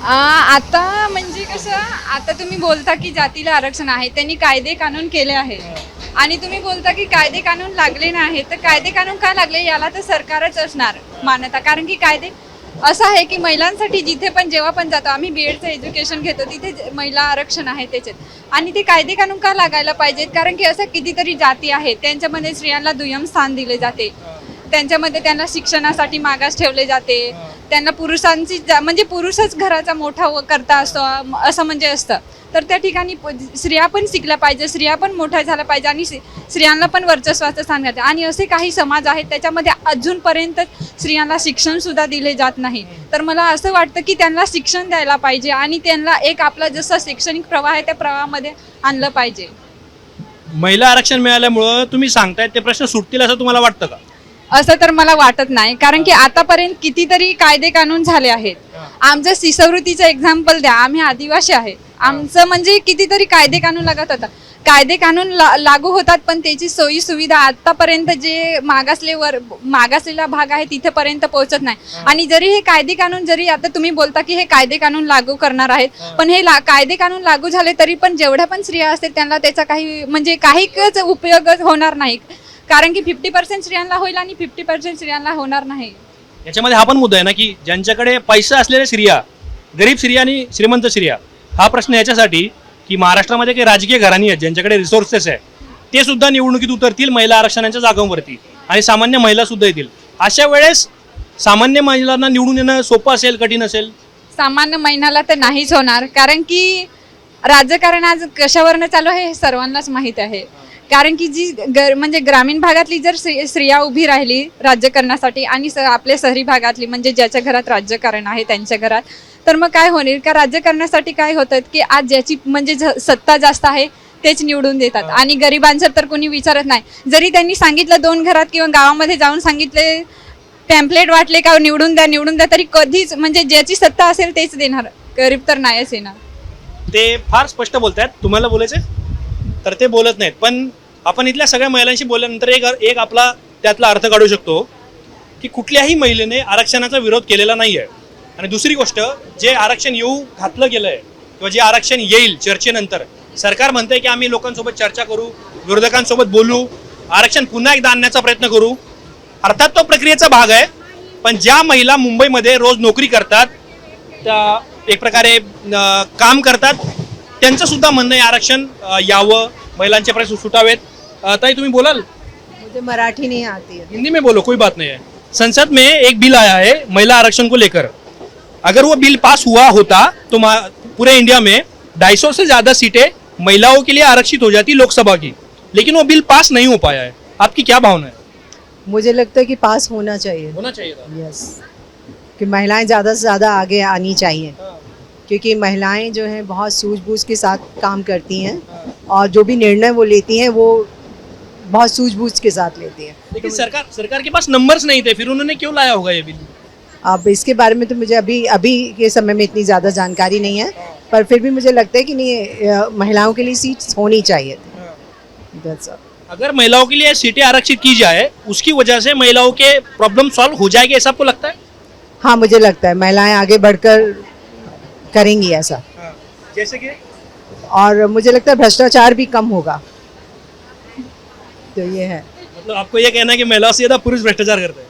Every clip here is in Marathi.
आता म्हणजे कसं, आता तुम्ही बोलता की जातीला आरक्षण आहे, त्यांनी कायदे कानून केले आहे आणि तुम्ही बोलता की कायदे कानून लागले नाही, तर कायदे कानून का लागले याला तर सरकारच असणार मान्यता. कारण की कायदे असं आहे की महिलांसाठी जिथे पण जेव्हा पण जातो आम्ही बीएडचं एज्युकेशन घेतो तिथे महिला आरक्षण आहे त्याच्यात, आणि ते कायदे कानून का लागायला पाहिजेत. कारण की असं कितीतरी जाती आहेत त्यांच्यामध्ये स्त्रियांना दुय्यम स्थान दिले जाते, त्यांच्यामध्ये त्यांना शिक्षणासाठी मागास ठेवले जाते, त्यांना पुरुषांची म्हणजे पुरुषच घराचा मोठा करता असतो असं म्हणजे असतं. तर त्या ठिकाणी स्त्रिया पण शिकल्या पाहिजे, स्त्रिया पण मोठ्या झाल्या पाहिजे आणि स्त्रियांना पण वर्चस्वाचं स्थान घ्यायचं. आणि असे काही समाज आहेत त्याच्यामध्ये अजूनपर्यंत स्त्रियांना शिक्षण सुद्धा दिले जात नाही. तर मला असं वाटतं की त्यांना शिक्षण द्यायला पाहिजे आणि त्यांना एक आपला जसा शैक्षणिक प्रवाह आहे त्या प्रवाहामध्ये आणलं पाहिजे. महिला आरक्षण मिळाल्यामुळं तुम्ही सांगतायत ते प्रश्न सुटतील असं तुम्हाला वाटतं का? असं तर मला वाटत नाही. कारण की आतापर्यंत कितीतरी कायदे कानून झाले आहेत. आमचं शिष्यवृत्तीचं एक्झाम्पल द्या, आम्ही आदिवासी आहे, आमचं म्हणजे कितीतरी कायदे कानून लागत होता, कायदे कानून लागू होतात, पण त्याची सोयी सुविधा आतापर्यंत जे मागासलेला भाग आहे तिथेपर्यंत पोहोचत नाही. आणि जरी हे कायदे कानून, जरी आता तुम्ही बोलता की हे कायदे कानून लागू करणार आहेत, पण हे कायदे कानून लागू झाले तरी पण जेवढ्या पण स्त्रिया असतील त्यांना त्याचा काही म्हणजे काहीच उपयोग होणार नाही. कारण की 50% स्त्रियांना होईल आणि 50% स्त्रियांना होणार नाही. याच्यामध्ये हा पण मुद्दा आहे ना की ज्यांच्याकडे पैसा असलेल्या स्त्रिया, गरीब स्त्रिया आणि श्रीमंत स्त्रिया, हा प्रश्न याच्यासाठी की महाराष्ट्रामध्ये काही राजकीय घराणी आहेत ज्यांच्याकडे रिसोर्सेस आहे, ते सुद्धा निवडणुकीत उतरतील महिला आरक्षणाच्या जागांवरती आणि सामान्य महिला सुद्धा येतील. अशा वेळेस सामान्य महिलांना निवडून येणं सोपं असेल, कठीण असेल? सामान्य महिन्याला तर नाहीच होणार. कारण की राजकारण आज कशावरनं चालू आहे हे सर्वांनाच माहीत आहे. कारण की जी म्हणजे ग्रामीण भागातली जर स्त्रिया उभी राहिली राजकारणासाठी आणि आपल्या शहरी भागातली म्हणजे ज्याच्या घरात राजकारण आहे त्यांच्या घरात, तर मग काय होणार का राजकारणासाठी काय होतं की आज ज्याची म्हणजे सत्ता जास्त आहे तेच निवडून देतात आणि गरिबांचं तर कोणी विचारत नाही. जरी त्यांनी सांगितलं 2 घरात किंवा गावामध्ये जाऊन सांगितले, पॅम्पलेट वाटले का निवडून द्या, तरी कधीच म्हणजे ज्याची सत्ता असेल तेच देणार, गरीब तर नाहीच येणार. ते फार स्पष्ट बोलतायत. तुम्हाला बोलायचं तर ते बोलत नाहीत. पण आपण इथल्या सगळ्या महिलांशी बोलल्यानंतर एक आपला त्यातला अर्थ काढू शकतो की कुठल्याही महिलेने आरक्षणाचा विरोध केलेला नाही आहे. आणि दुसरी गोष्ट, जे आरक्षण येऊ घातलं गेलं आहे किंवा जे आरक्षण येईल चर्चेनंतर, सरकार म्हणतंय की आम्ही लोकांसोबत चर्चा करू, विरोधकांसोबत बोलू, आरक्षण पुन्हा एकदा आणण्याचा प्रयत्न करू. अर्थात तो प्रक्रियेचा भाग आहे. पण ज्या महिला मुंबईमध्ये रोज नोकरी करतात, त्या एक प्रकारे काम करतात, त्यांचं सुद्धा म्हणणं आहे आरक्षण यावं, महिलांचे प्रश्न सुटावेत. ताई तुम्ही बोलाल? मुझे मराठी नहीं आती है. हिंदी में बोलो, कोई बात नहीं है. संसद में एक बिल आया है महिला आरक्षण को लेकर. अगर वो बिल पास हुआ होता तो पूरे इंडिया में 250 से ज्यादा सीटें महिलाओं के लिए आरक्षित हो जाती लोकसभा की. लेकिन वो बिल पास नहीं हो पाया है. आपकी क्या भावना है? मुझे लगता है कि पास होना चाहिए. होना चाहिए था. यस, कि महिलाएं ज़्यादा से ज़्यादा आगे आनी चाहिए. क्योंकि महिलाएं जो हैं बहुत सूझबूझ के साथ काम करती हैं और जो भी निर्णय वो लेती हैं वो बहुत सूझबूझ के साथ लेती हैं. लेकिन सरकार के पास नंबर्स नहीं थे, फिर उन्होंने क्यों लाया होगा ये बिल? अब इसके बारे में तो मुझे अभी के समय में इतनी ज़्यादा जानकारी नहीं है, पर फिर भी मुझे लगता है कि नहीं, महिलाओं के लिए सीट्स होनी चाहिए. That's all. अगर महिलाओं के लिए सीटें आरक्षित की जाए उसकी वजह से महिलाओं के प्रॉब्लम सॉल्व हो जाएगी, ऐसा आपको लगता है? हाँ, मुझे लगता है महिलाएं आगे बढ़कर करेंगी ऐसा. जैसे कि और मुझे लगता है भ्रष्टाचार भी कम होगा. तो ये है. मतलब आपको ये कहना है कि महिलाओं से ज्यादा पुरुष भ्रष्टाचार करते हैं?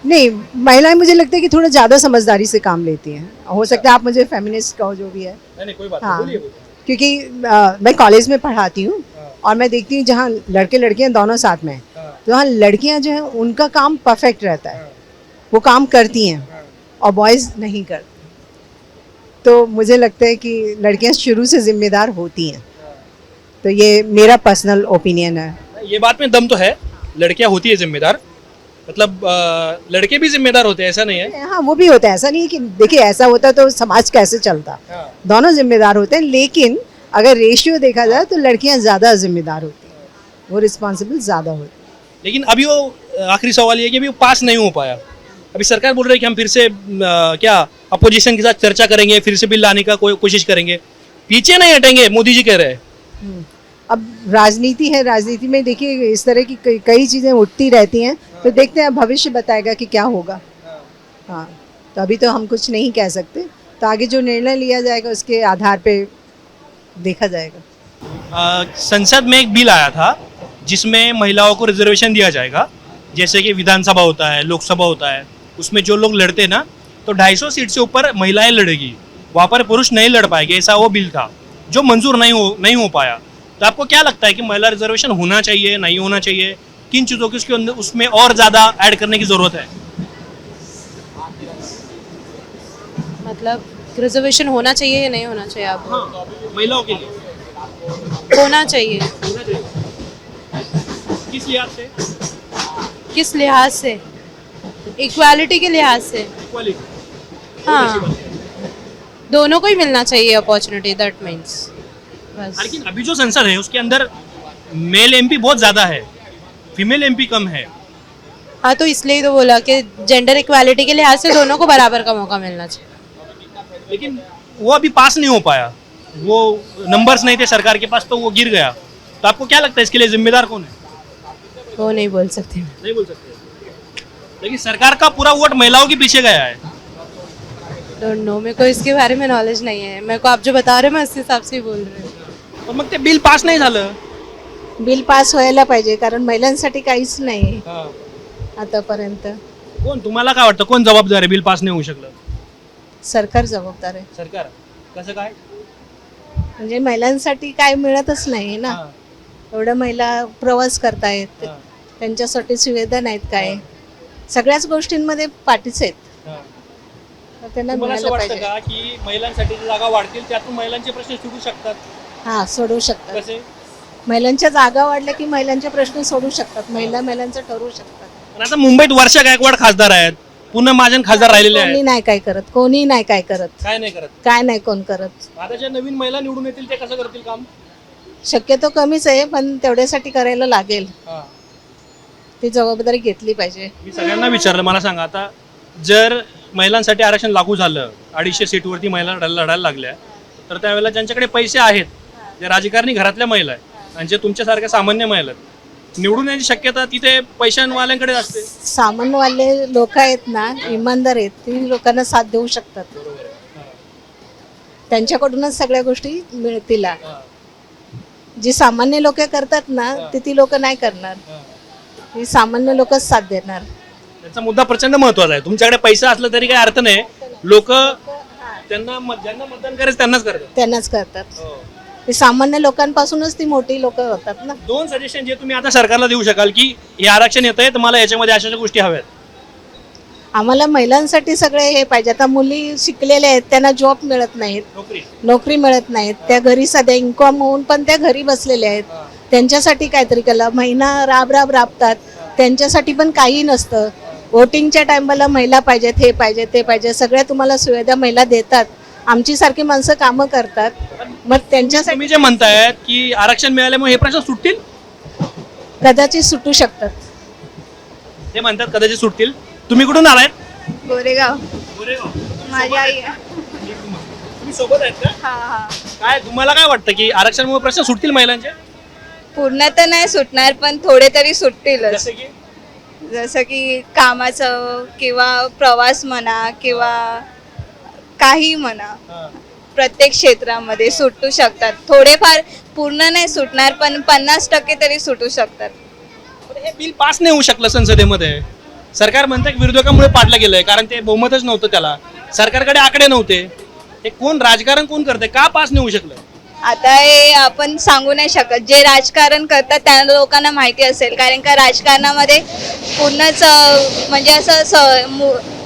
नहीं, महिलाएं मुझे लगता है कि थोड़ा ज़्यादा समझदारी से काम लेती हैं. हो सकता है आप मुझे फेमिनिस्ट कहो जो भी है. नहीं कोई बात हाँ. नहीं, बोलिए. क्योंकि मैं कॉलेज में पढ़ाती हूँ और मैं देखती हूँ जहाँ लड़के लड़कियाँ दोनों साथ में हैं, तो वहाँ लड़कियाँ जो हैं उनका काम परफेक्ट रहता है, वो काम करती हैं और बॉयज़ नहीं करते. तो मुझे लगता है कि लड़कियाँ शुरू से जिम्मेदार होती हैं. तो ये मेरा पर्सनल ओपिनियन है. ये बात में दम तो है, लड़कियां होती है जिम्मेदार, मतलब लड़के भी जिम्मेदार होते हैं, ऐसा नहीं है. हाँ, वो भी होता है. ऐसा नहीं है कि देखिए ऐसा होता तो समाज कैसे चलता. दोनों जिम्मेदार होते हैं, लेकिन अगर रेशियो देखा जाए तो लड़कियां ज़्यादा जिम्मेदार होती हैं, वो रिस्पॉन्सिबल ज़्यादा होती हैं. लेकिन अभी वो आखिरी सवाल ये कि अभी वो पास नहीं हो पाया. अभी सरकार बोल रही है कि हम फिर से क्या अपोजिशन के साथ चर्चा करेंगे, फिर से बिल लाने का कोशिश करेंगे. पीछे नहीं हटेंगे, मोदी जी कह रहे हैं. अब राजनीति है, राजनीति में देखिए इस तरह की कई चीज़ें उठती रहती हैं, तो देखते हैं भविष्य बताएगा कि क्या होगा. हाँ, तो अभी तो हम कुछ नहीं कह सकते. तो आगे जो निर्णय लिया जाएगा उसके आधार पे देखा जाएगा। संसद में एक बिल आया था जिसमें महिलाओं को रिजर्वेशन दिया जाएगा, जैसे कि विधानसभा होता है, लोकसभा होता है, उसमें जो लोग लड़ते हैं ना तो 250 सीट से ऊपर महिलाएं लड़ेगी, वहाँ पर पुरुष नहीं लड़ पाएंगे, ऐसा वो बिल था जो मंजूर नहीं हो पाया। तो आपको क्या लगता है कि महिला रिजर्वेशन होना चाहिए, नहीं होना चाहिए? किन चीज़ों की उसके अंदर उसमें और ज़्यादा ऐड करने की ज़रूरत है? मतलब रिजर्वेशन होना चाहिए या नहीं होना चाहिए? आप हाँ, महिलाओं के लिए होना चाहिए। होना चाहिए। किस लिहाज से? किस लिहाज से? इक्वालिटी के लिहाज से। इक्वालिटी। हाँ, दोनों को ही मिलना चाहिए अपॉर्चुनिटी, दैट मीन्स बस। लेकिन अभी जो संसद है उसके अंदर मेल एमपी बहुत ज़्यादा है, फीमेल एमपी कम है। हाँ, तो इसलिए तो बोला कि जेंडर इक्वालिटी के लिहाज से दोनों को बराबर का मौका मिलना चाहिए। लेकिन वो अभी पास नहीं हो पाया, वो नंबर्स नहीं थे सरकार के पास तो वो गिर गया। तो आपको क्या लगता है इसके लिए जिम्मेदार कौन है? वो नहीं बोल सकते। नहीं बोल सकते। लेकिन सरकार का पूरा वोट महिलाओं के पीछे गया है। डोंट नो, मेरे को इसके बारे में नॉलेज नहीं है। मेरे को आप जो बता रहे हो मैं उस हिसाब से ही बोल रही हूँ। पण मग ते बिल पास नाही झालं। बिल पास व्हायला पाहिजे कारण महिलांसाठी काहीच नाही आतापर्यंत। कोण तुम्हाला काय वाटतं कोण जबाबदार आहे बिल पास नाही होऊ शकलं? सरकार जबाबदार आहे, सरकार. कसं काय? म्हणजे महिलांसाठी काय मिळतच नाही ना। हां, एवढ्या महिला प्रवास करतायत, हां, त्यांच्यासाठी सुविधा नाहीत काय, सगळ्याच गोष्टींमध्ये पाठीच आहेत, हां. तर त्यांना तुम्हाला असं मिळालं वाटतं पाहिजे। का की महिलांसाठी ज्या जागा वाढतील त्यातून महिलांचे प्रश्न सुटू शकतात? हा, सोडवू शकतात। कसे? महिलांच्या जागा वाढल्या की महिलांचे प्रश्न सोडू शकतात, महिलांचं ठरवू शकतात। पण आता मुंबईत वर्षा गायकवाड खासदार आहेत, पूनम महाजन खासदार राहिलेले कोणी आहेत, नाही काय करत, कोणी नाही काय करत, काय नाही करत. काय नाही कोण करत। आता ज्या नवीन महिला निवडून येतील ते कसं करतील काम? शक्यतो कमीच आहे पण तेवढ्यासाठी करायला लागेल, हां. ती जबाबदारी घेतली पाहिजे। मी सगळ्यांना विचारलं, मला सांगा आता जर महिलांसाठी आरक्षण लागू झालं, 250 सीटवरती महिला लढायला लागल्या, तर त्यावेळेला ज्यांच्याकडे पैसे आहेत, जे राजकारणी घरातल्या महिला आहेत आणि जे तुमच्यासारख्या सामान्य महिला आहेत, निवडून येण्याची शक्यता तिथे पैशांवाल्यांकडे असते. सामान्यवाले लोक आहेत ना, इमानदार आहेत, ती लोकांना साथ देऊ शकतात, त्यांच्याकडूनच सगळ्या गोष्टी मिळतील। जी सामान्य लोक करतात ना ती लोक नाही करणार, ही सामान्य लोकच साथ देणार। त्याचा मुद्दा प्रचंड महत्वाचा आहे. तुमच्याकडे पैसा असला तरी काही अर्थ नाही, लोक त्यांना ज्यांना मतदान करायचं त्यांनाच करतात. त्यांनाच करतात, ते सामान्य लोकांपासूनच ती मोठी लोक होतात ना। 2 सजेशन जे तुम्ही आता सरकारला देऊ शकाल की हे आरक्षण येत आहे तर मला याच्यामध्ये अशा गोष्टी हव्यात. आम्हाला महिलांसाठी सगळे हे पाहिजे। आता मुली शिकलेल्या आहेत, त्यांना जॉब मिळत नाहीत, नोकरी. नोकरी मिळत नाहीत, त्या घरी सध्या इन्कम होऊन पण त्या घरी बसलेल्या आहेत, त्यांच्यासाठी काहीतरी केलं, महिना राबतात, त्यांच्यासाठी पण काही नसतं। वोटिंगच्या टायमाला महिला पाहिजेत, हे पाहिजे ते पाहिजे, सगळ्या तुम्हाला सुविधा महिला देतात, आमची सारखी माणसं कामं करतात, मग त्यांच्यासाठी तुम्ही जे म्हणतायत की आरक्षण मिळाल्यामुळे हे प्रश्न सुटतील, कदाचित सुटू शकतात। ते म्हणतात कदाचित सुटतील. तुम्ही कुठून आलायत? गोरेगाव, गोरेगाव. माझी आई। तुम्ही सोबत आहेत का? हा हा, काय तुम्हाला काय वाटतं की आरक्षणामुळे प्रश्न सुटतील महिलांचे? पूर्ण तर नाही सुटणार पण थोडे तरी सुटतीलच। जसे की जसं की कामाचं किंवा प्रवास म्हणा किंवा काही म्हणा, हां. प्रत्येक क्षेत्रामध्ये सुटू शकतात। थोडेफार पूर्ण नाही सुटणार पण 50% तरी सुटू शकतात। पण हे बिल पास नाही होऊ शकलं संसदेमध्ये. सरकार म्हणतं की विरोधकांमुळे पाडलं गेलंय कारण ते बहुमतच नव्हतं, त्याला सरकारकडे आकडे नव्हते. हे कोण राजकारण कोण करते, का पास नाही होऊ शकलं? आता हे आपण सांगू नाही शकत, जे राजकारण करतात त्या लोकांना माहिती असेल, कारण का राजकारणामध्ये पूर्णच म्हणजे असं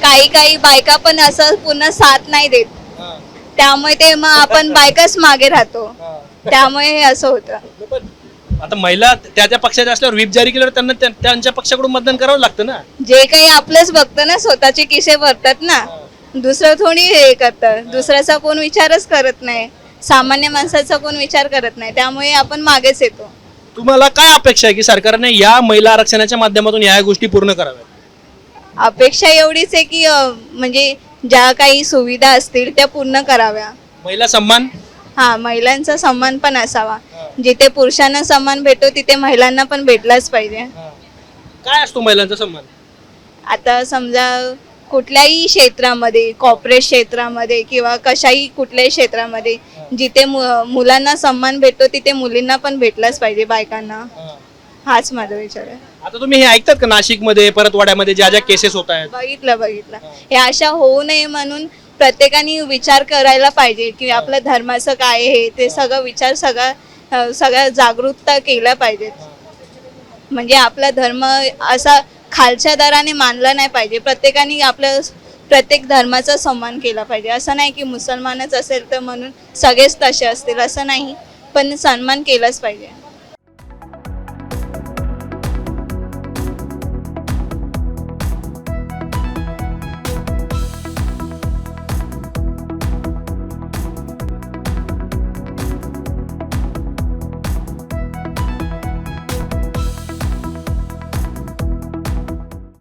काही बायका पण असं पूर्ण साथ नाही देत, त्यामुळे ते मग आपण बायकाच मागे राहतो, त्यामुळे हे असं होतं। पण आता महिला त्या पक्षाच्या असल्यावर व्हीप जारी केल्यावर त्यांना त्यांच्या पक्षाकडून मतदान करावं लागतं ना. जे काही आपलंच बघतं ना, स्वतःचे किसे भरतात ना, दुसरं थोडी हे करतात, दुसऱ्याचा कोण विचारच करत नाही, सामान्य माणसाचा कोण विचार करत नाही, त्यामुळे आपण मागेच येतो। तुम्हाला काय अपेक्षा आहे की सरकारने या महिला आरक्षणाच्या माध्यमातून या गोष्टी पूर्ण कराव्यात? अपेक्षा एवढीच आहे की म्हणजे ज्या काही सुविधा असतील त्या पूर्ण कराव्या। महिला सन्मान, हा, महिलांचा सन्मान पण असावा, जिथे पुरुषांना सन्मान भेटतो तिथे महिलांना पण भेटलाच पाहिजे। काय असतो महिलांचा सन्मान? आता समजा कुठल्याही क्षेत्रामध्ये, कॉर्पोरेट क्षेत्रामध्ये किंवा कशाही कुठल्याही क्षेत्रामध्ये जिथे मुलांना सन्मान भेटतो तिथे मुलींना पण भेटलाच पाहिजे, बायकांना. हाच माझा विचार आहे. आता तुम्ही हे ऐकतात का नाशिकमध्ये परतवाड्यामध्ये ज्या ज्या केसेस होत आहेत? बघितलं. हे अशा होऊ नये म्हणून प्रत्येकाने विचार करायला पाहिजे की आपल्या धर्माचं काय आहे ते सगळं विचार सगळ्या जागरूकता केल्या पाहिजेत. म्हणजे आपला धर्म असा खालच्या दराने मानला नाही पाहिजे. प्रत्येकाने प्रत्येक धर्माचा सन्मान केला पाहिजे. असं नाही की मुसलमानच असेल तर म्हणून सगळेच तसे असतील असं नाही, पण सन्मान केलाच पाहिजे.